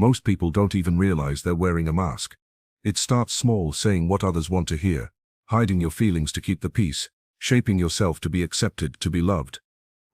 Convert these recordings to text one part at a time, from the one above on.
Most people don't even realize they're wearing a mask. It starts small, saying what others want to hear, hiding your feelings to keep the peace, shaping yourself to be accepted, to be loved.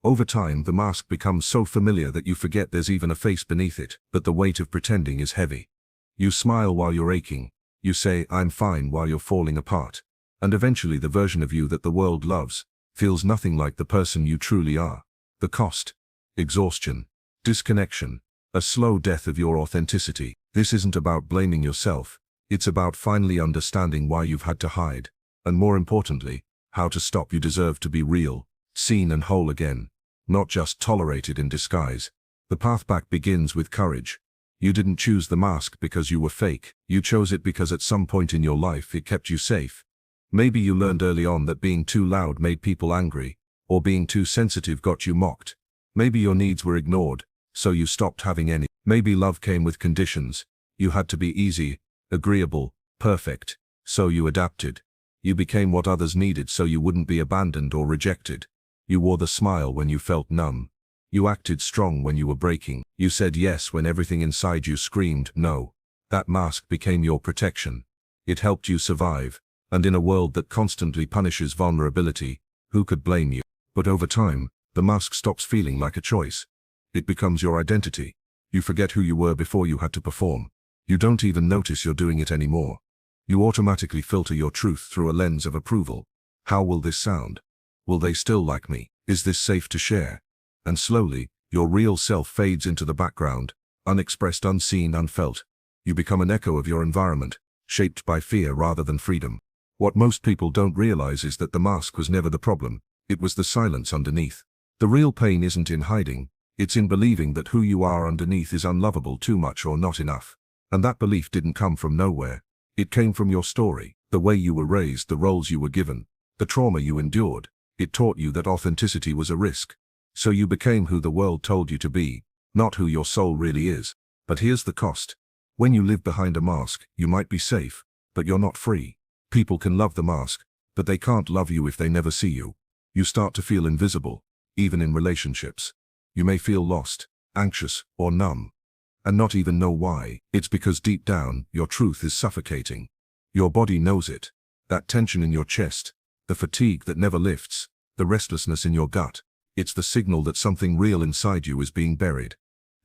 Over time, the mask becomes so familiar that you forget there's even a face beneath it, but the weight of pretending is heavy. You smile while you're aching. You say, "I'm fine," while you're falling apart. And eventually the version of you that the world loves feels nothing like the person you truly are. The cost: exhaustion, disconnection, a slow death of your authenticity. This isn't about blaming yourself. It's about finally understanding why you've had to hide, and more importantly, how to stop. You deserve to be real, seen and whole again, not just tolerated in disguise. The path back begins with courage. You didn't choose the mask because you were fake. You chose it because at some point in your life it kept you safe. Maybe you learned early on that being too loud made people angry, or being too sensitive got you mocked. Maybe your needs were ignored, so you stopped having any. Maybe love came with conditions. You had to be easy, agreeable, perfect, so you adapted. You became what others needed so you wouldn't be abandoned or rejected. You wore the smile when you felt numb. You acted strong when you were breaking. You said yes when everything inside you screamed no. That mask became your protection. It helped you survive, and in a world that constantly punishes vulnerability, who could blame you? But over time, the mask stops feeling like a choice. It becomes your identity. You forget who you were before you had to perform. You don't even notice you're doing it anymore. You automatically filter your truth through a lens of approval. How will this sound? Will they still like me? Is this safe to share? And slowly, your real self fades into the background, unexpressed, unseen, unfelt. You become an echo of your environment, shaped by fear rather than freedom. What most people don't realize is that the mask was never the problem. It was the silence underneath. The real pain isn't in hiding. It's in believing that who you are underneath is unlovable, too much, or not enough. And that belief didn't come from nowhere. It came from your story, the way you were raised, the roles you were given, the trauma you endured. It taught you that authenticity was a risk. So you became who the world told you to be, not who your soul really is. But here's the cost. When you live behind a mask, you might be safe, but you're not free. People can love the mask, but they can't love you if they never see you. You start to feel invisible, even in relationships. You may feel lost, anxious, or numb, and not even know why. It's because deep down, your truth is suffocating. Your body knows it. That tension in your chest, the fatigue that never lifts, the restlessness in your gut. It's the signal that something real inside you is being buried.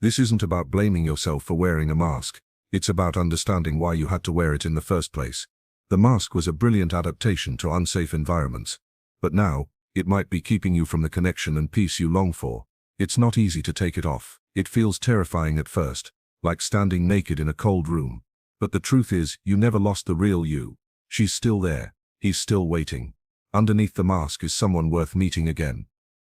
This isn't about blaming yourself for wearing a mask. It's about understanding why you had to wear it in the first place. The mask was a brilliant adaptation to unsafe environments. But now, it might be keeping you from the connection and peace you long for. It's not easy to take it off. It feels terrifying at first, like standing naked in a cold room. But the truth is, you never lost the real you. She's still there. He's still waiting. Underneath the mask is someone worth meeting again.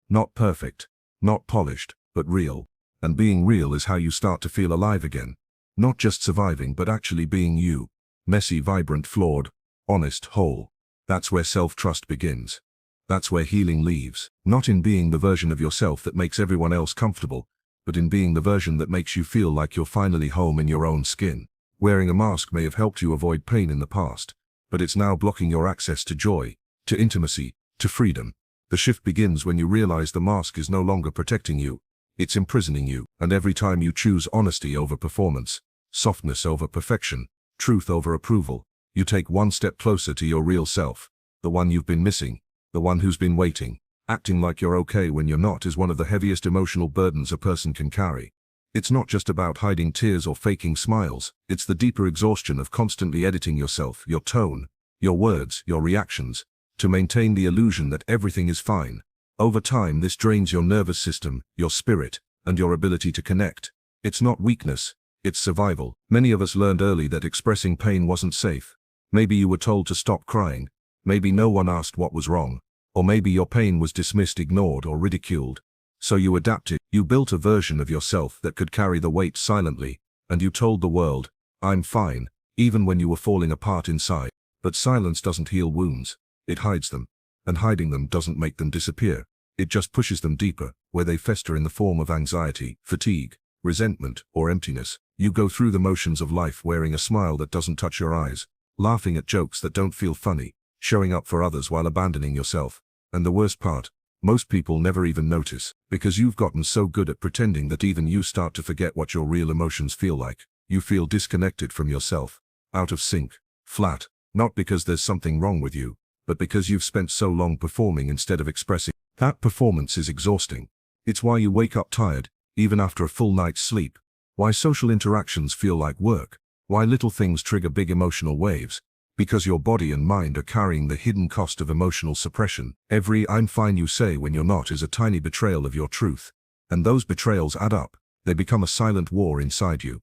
Not perfect, not polished, but real. And being real is how you start to feel alive again. Not just surviving, but actually being you. Messy, vibrant, flawed, honest, whole. That's where self-trust begins. That's where healing lives. Not in being the version of yourself that makes everyone else comfortable, but in being the version that makes you feel like you're finally home in your own skin. Wearing a mask may have helped you avoid pain in the past, but it's now blocking your access to joy, to intimacy, to freedom. The shift begins when you realize the mask is no longer protecting you. It's imprisoning you. And every time you choose honesty over performance, softness over perfection, truth over approval, you take one step closer to your real self, the one you've been missing, the one who's been waiting. Acting like you're okay when you're not is one of the heaviest emotional burdens a person can carry. It's not just about hiding tears or faking smiles. It's the deeper exhaustion of constantly editing yourself, your tone, your words, your reactions, to maintain the illusion that everything is fine. Over time, this drains your nervous system, your spirit, and your ability to connect. It's not weakness, it's survival. Many of us learned early that expressing pain wasn't safe. Maybe you were told to stop crying. Maybe no one asked what was wrong. Or maybe your pain was dismissed, ignored, or ridiculed. So you adapted. You built a version of yourself that could carry the weight silently, and you told the world, "I'm fine," even when you were falling apart inside. But silence doesn't heal wounds. It hides them. And hiding them doesn't make them disappear. It just pushes them deeper, where they fester in the form of anxiety, fatigue, resentment, or emptiness. You go through the motions of life wearing a smile that doesn't touch your eyes, laughing at jokes that don't feel funny, showing up for others while abandoning yourself. And the worst part, most people never even notice, because you've gotten so good at pretending that even you start to forget what your real emotions feel like. You feel disconnected from yourself, out of sync, flat, not because there's something wrong with you, but because you've spent so long performing instead of expressing. That performance is exhausting. It's why you wake up tired, even after a full night's sleep. Why social interactions feel like work. Why little things trigger big emotional waves. Because your body and mind are carrying the hidden cost of emotional suppression. Every "I'm fine" you say when you're not is a tiny betrayal of your truth. And those betrayals add up. They become a silent war inside you.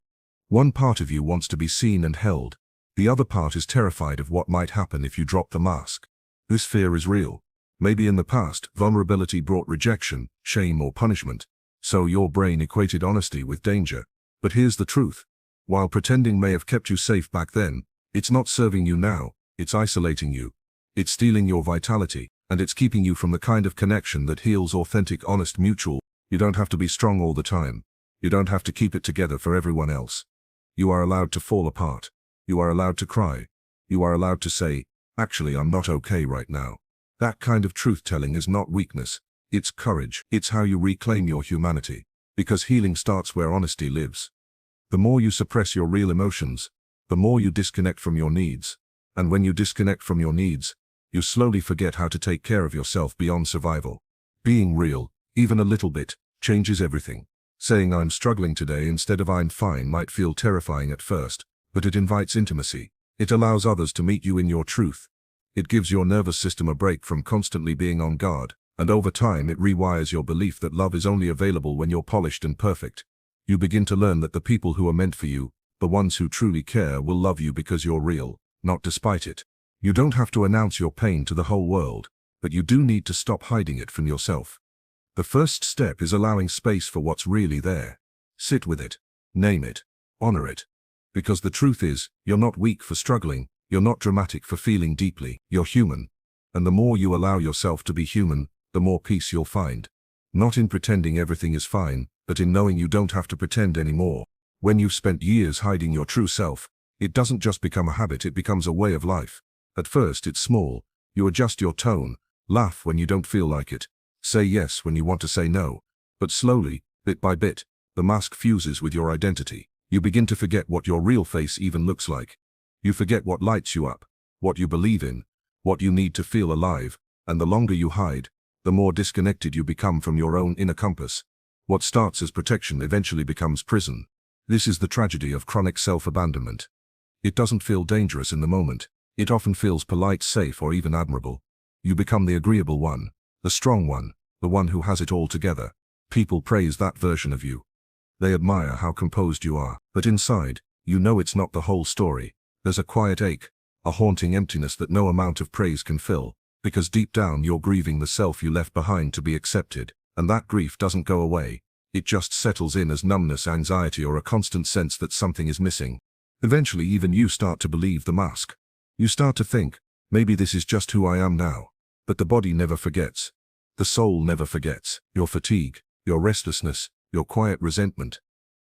One part of you wants to be seen and held. The other part is terrified of what might happen if you drop the mask. This fear is real. Maybe in the past, vulnerability brought rejection, shame, or punishment. So your brain equated honesty with danger. But here's the truth. While pretending may have kept you safe back then, it's not serving you now. It's isolating you. It's stealing your vitality, and it's keeping you from the kind of connection that heals. Authentic, honest, mutual. You don't have to be strong all the time. You don't have to keep it together for everyone else. You are allowed to fall apart. You are allowed to cry. You are allowed to say, "Actually, I'm not okay right now." That kind of truth-telling is not weakness. It's courage. It's how you reclaim your humanity. Because healing starts where honesty lives. The more you suppress your real emotions, the more you disconnect from your needs. And when you disconnect from your needs, you slowly forget how to take care of yourself beyond survival. Being real, even a little bit, changes everything. Saying "I'm struggling today" instead of "I'm fine" might feel terrifying at first, but it invites intimacy. It allows others to meet you in your truth. It gives your nervous system a break from constantly being on guard, and over time it rewires your belief that love is only available when you're polished and perfect. You begin to learn that the people who are meant for you, the ones who truly care, will love you because you're real, not despite it. You don't have to announce your pain to the whole world, but you do need to stop hiding it from yourself. The first step is allowing space for what's really there. Sit with it. Name it. Honor it. Because the truth is, you're not weak for struggling. You're not dramatic for feeling deeply. You're human. And the more you allow yourself to be human, the more peace you'll find. Not in pretending everything is fine, but in knowing you don't have to pretend anymore. When you've spent years hiding your true self, it doesn't just become a habit, it becomes a way of life. At first it's small. You adjust your tone, laugh when you don't feel like it, say yes when you want to say no. But slowly, bit by bit, the mask fuses with your identity. You begin to forget what your real face even looks like. You forget what lights you up, what you believe in, what you need to feel alive, and the longer you hide, the more disconnected you become from your own inner compass. What starts as protection eventually becomes prison. This is the tragedy of chronic self-abandonment. It doesn't feel dangerous in the moment. It often feels polite, safe, or even admirable. You become the agreeable one, the strong one, the one who has it all together. People praise that version of you. They admire how composed you are. But inside, you know it's not the whole story. There's a quiet ache, a haunting emptiness that no amount of praise can fill, because deep down you're grieving the self you left behind to be accepted, and that grief doesn't go away. It just settles in as numbness, anxiety, or a constant sense that something is missing. Eventually even you start to believe the mask. You start to think, maybe this is just who I am now. But the body never forgets. The soul never forgets. Your fatigue, your restlessness, your quiet resentment.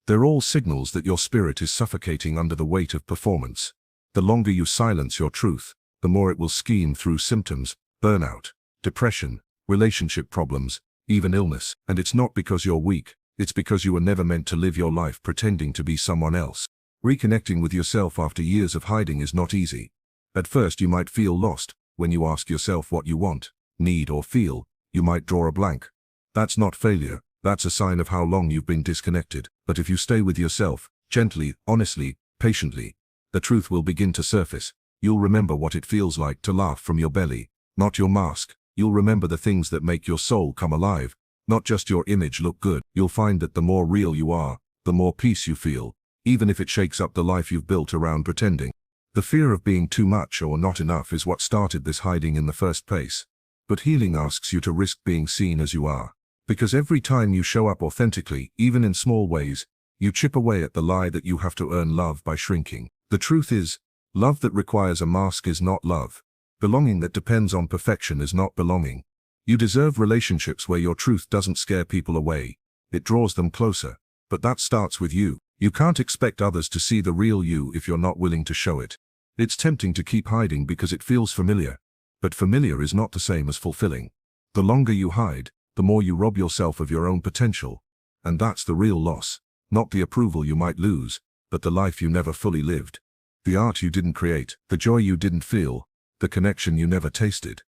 They're all signals that your spirit is suffocating under the weight of performance. The longer you silence your truth, the more it will scheme through symptoms, burnout, depression, relationship problems, even illness. And it's not because you're weak, it's because you were never meant to live your life pretending to be someone else. Reconnecting with yourself after years of hiding is not easy. At first you might feel lost. When you ask yourself what you want, need, or feel, you might draw a blank. That's not failure, that's a sign of how long you've been disconnected. But if you stay with yourself, gently, honestly, patiently, the truth will begin to surface. You'll remember what it feels like to laugh from your belly, not your mask. You'll remember the things that make your soul come alive, not just your image look good. You'll find that the more real you are, the more peace you feel, even if it shakes up the life you've built around pretending. The fear of being too much or not enough is what started this hiding in the first place. But healing asks you to risk being seen as you are. Because every time you show up authentically, even in small ways, you chip away at the lie that you have to earn love by shrinking. The truth is, love that requires a mask is not love. Belonging that depends on perfection is not belonging. You deserve relationships where your truth doesn't scare people away. It draws them closer. But that starts with you. You can't expect others to see the real you if you're not willing to show it. It's tempting to keep hiding because it feels familiar. But familiar is not the same as fulfilling. The longer you hide, the more you rob yourself of your own potential. And that's the real loss. Not the approval you might lose, but the life you never fully lived. The art you didn't create, the joy you didn't feel, the connection you never tasted.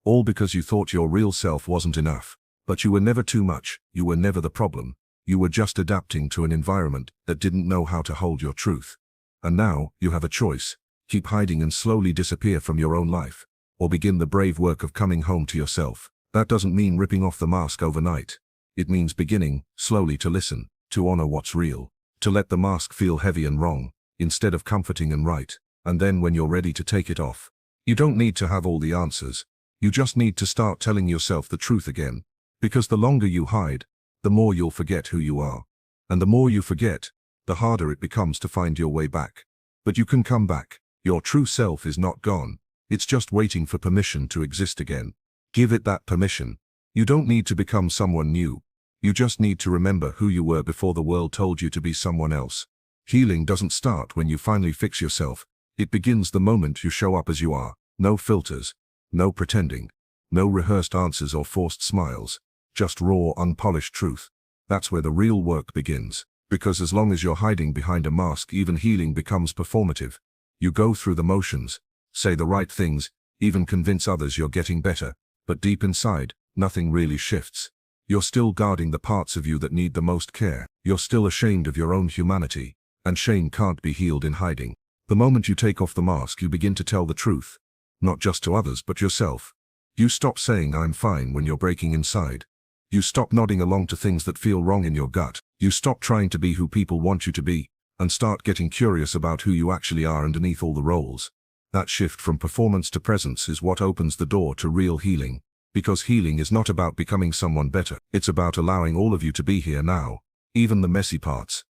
All because you thought your real self wasn't enough. But you were never too much, you were never the problem. You were just adapting to an environment that didn't know how to hold your truth. And now, you have a choice. Keep hiding and slowly disappear from your own life. Or begin the brave work of coming home to yourself. That doesn't mean ripping off the mask overnight. It means beginning, slowly, to listen, to honor what's real, to let the mask feel heavy and wrong, instead of comforting and right. And then when you're ready to take it off, you don't need to have all the answers. You just need to start telling yourself the truth again. Because the longer you hide, the more you'll forget who you are. And the more you forget, the harder it becomes to find your way back. But you can come back. Your true self is not gone. It's just waiting for permission to exist again. Give it that permission. You don't need to become someone new. You just need to remember who you were before the world told you to be someone else. Healing doesn't start when you finally fix yourself. It begins the moment you show up as you are. No filters, no pretending, no rehearsed answers or forced smiles. Just raw, unpolished truth. That's where the real work begins. Because as long as you're hiding behind a mask, even healing becomes performative. You go through the motions, say the right things, even convince others you're getting better, but deep inside, nothing really shifts. You're still guarding the parts of you that need the most care. You're still ashamed of your own humanity, and shame can't be healed in hiding. The moment you take off the mask, you begin to tell the truth. Not just to others, but yourself. You stop saying "I'm fine" when you're breaking inside. You stop nodding along to things that feel wrong in your gut. You stop trying to be who people want you to be, and start getting curious about who you actually are underneath all the roles. That shift from performance to presence is what opens the door to real healing. Because healing is not about becoming someone better. It's about allowing all of you to be here now, even the messy parts.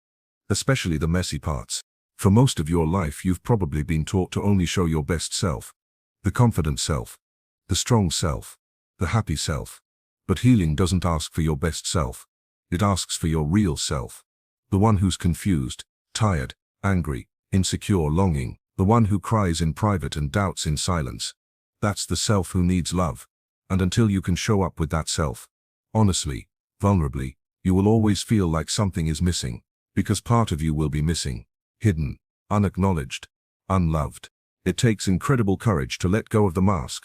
Especially the messy parts. For most of your life, you've probably been taught to only show your best self. The confident self. The strong self. The happy self. But healing doesn't ask for your best self. It asks for your real self. The one who's confused, tired, angry, insecure, longing. The one who cries in private and doubts in silence. That's the self who needs love. And until you can show up with that self, honestly, vulnerably, you will always feel like something is missing. Because part of you will be missing. Hidden, unacknowledged, unloved. It takes incredible courage to let go of the mask.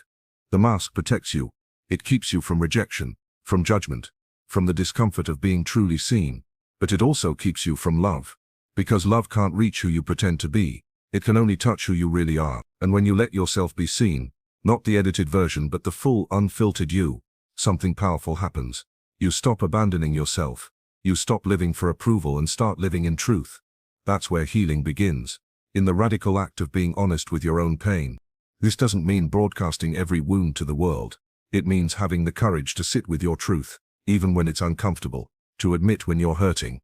The mask protects you. It keeps you from rejection, from judgment, from the discomfort of being truly seen. But it also keeps you from love. Because love can't reach who you pretend to be. It can only touch who you really are. And when you let yourself be seen, not the edited version but the full, unfiltered you, something powerful happens. You stop abandoning yourself. You stop living for approval and start living in truth. That's where healing begins. In the radical act of being honest with your own pain. This doesn't mean broadcasting every wound to the world. It means having the courage to sit with your truth, even when it's uncomfortable, to admit when you're hurting,